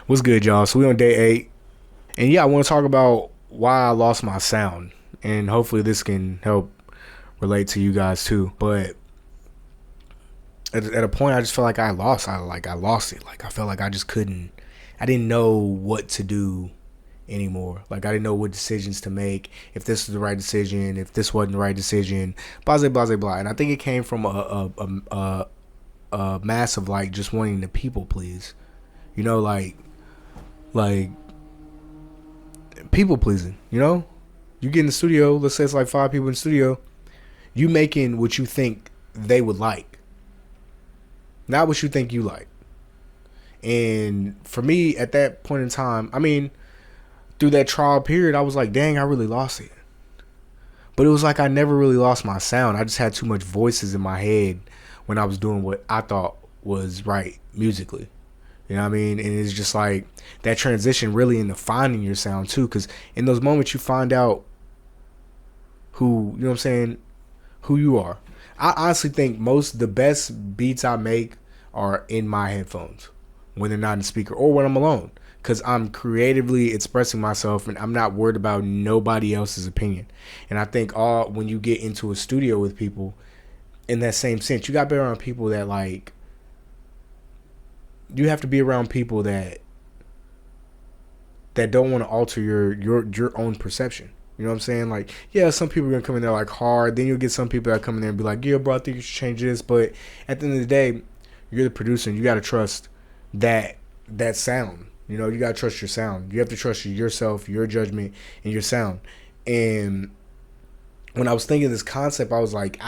What's good, y'all? So we on day 8, and yeah, I want to talk about why I lost my sound, and hopefully this can help relate to you guys too. But at a point, I just felt like I lost. I lost it. Like I felt like I just couldn't. I didn't know what to do anymore. Like I didn't know what decisions to make. If this was the right decision, if this wasn't the right decision, blah blah blah blah. And I think it came from a mass of like just wanting to people please. You know, like people pleasing, you know? You get in the studio, let's say it's like 5 people in the studio, you making what you think they would like, not what you think you like. And for me at that point in time, I mean, through that trial period, I was like, dang, I really lost it. But it was like I never really lost my sound. I just had too much voices in my head when I was doing what I thought was right musically. You know what I mean? And it's just like that transition really into finding your sound too. Because in those moments you find out who, you know what I'm saying, who you are. I honestly think the best beats I make are in my headphones when they're not in the speaker or when I'm alone. Because I'm creatively expressing myself and I'm not worried about nobody else's opinion. And I think when you get into a studio with people, in that same sense, you got to be around people that like, you have to be around people that don't want to alter your own perception. You know what I'm saying? Like, yeah, some people are gonna come in there like hard. Then you'll get some people that come in there and be like, yeah, bro, I think you should change this. But at the end of the day, you're the producer and you gotta trust that sound. You know, you gotta trust your sound. You have to trust yourself, your judgment, and your sound. And when I was thinking this concept, I was like,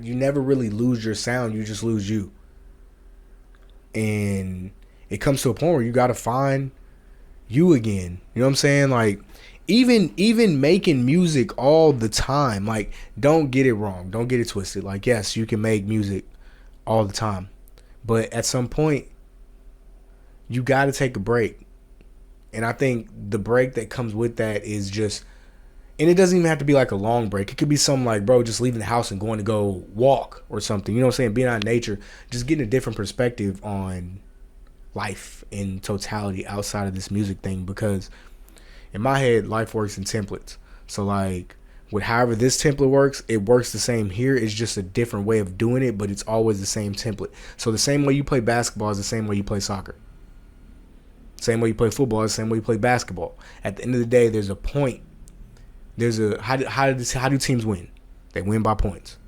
you never really lose your sound, you just lose you. And it comes to a point where you gotta find you again. You know what I'm saying? Like even making music all the time, like, don't get it wrong, don't get it twisted. Like, yes, you can make music all the time, but at some point you gotta take a break. And I think the break that comes with that is just, and it doesn't even have to be like a long break. It could be something like, bro, just leaving the house and going to go walk or something. You know what I'm saying? Being out in nature, just getting a different perspective on life in totality outside of this music thing. Because in my head, life works in templates. So like, with however this template works, it works the same here. It's just a different way of doing it, but it's always the same template. So the same way you play basketball is the same way you play soccer. Same way you play football is the same way you play basketball. At the end of the day, there's a point. How do teams win? They win by points.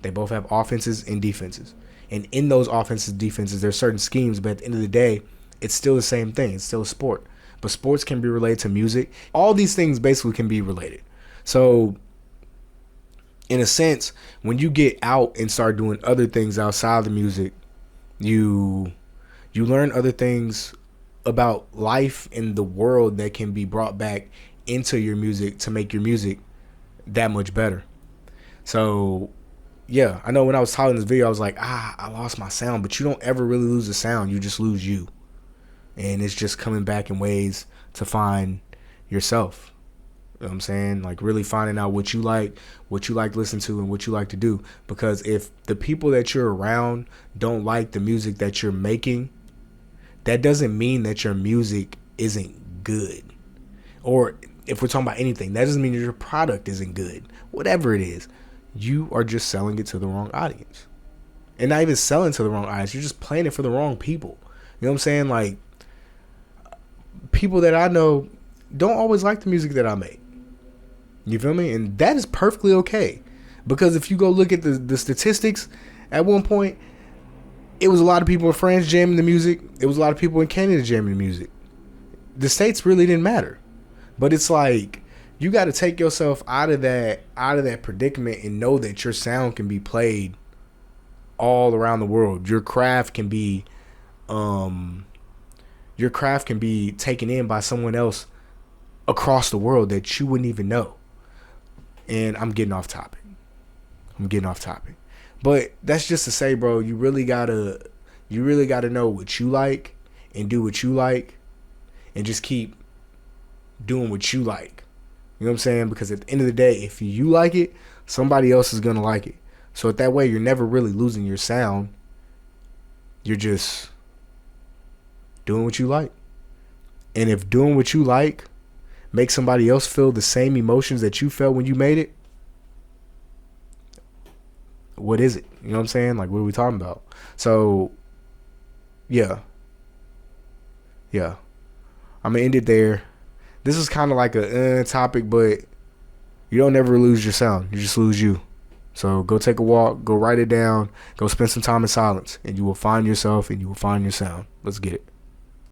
They both have offenses and defenses. And in those offenses and defenses, there's certain schemes, but at the end of the day, it's still the same thing. It's still a sport. But sports can be related to music. All these things basically can be related. So, in a sense, when you get out and start doing other things outside of the music, you learn other things about life in the world that can be brought back into your music to make your music that much better. So yeah, I know when I was talking this video, I was like, I lost my sound, but you don't ever really lose the sound. You just lose you. And it's just coming back in ways to find yourself. You know what I'm saying? Like really finding out what you like to listen to and what you like to do. Because if the people that you're around don't like the music that you're making, that doesn't mean that your music isn't good. Or if we're talking about anything, that doesn't mean that your product isn't good. Whatever it is, you are just selling it to the wrong audience. And not even selling to the wrong audience, you're just playing it for the wrong people. You know what I'm saying? Like, people that I know don't always like the music that I make. You feel me? And that is perfectly okay. Because if you go look at the statistics, at one point, it was a lot of people in France jamming the music. It was a lot of people in Canada jamming the music. The states really didn't matter. But it's like, you got to take yourself out of that predicament and know that your sound can be played all around the world. Your craft can be taken in by someone else across the world that you wouldn't even know. And I'm getting off topic. But that's just to say, bro, you really gotta know what you like and do what you like and just keep doing what you like. You know what I'm saying? Because at the end of the day, if you like it, somebody else is gonna like it. So that way you're never really losing your sound. You're just doing what you like. And if doing what you like makes somebody else feel the same emotions that you felt when you made it, what is it? You know what I'm saying? Like, what are we talking about? So, yeah. Yeah. I'm going to end it there. This is kind of like a topic, but you don't ever lose your sound. You just lose you. So go take a walk, go write it down, go spend some time in silence, and you will find yourself and you will find your sound. Let's get it.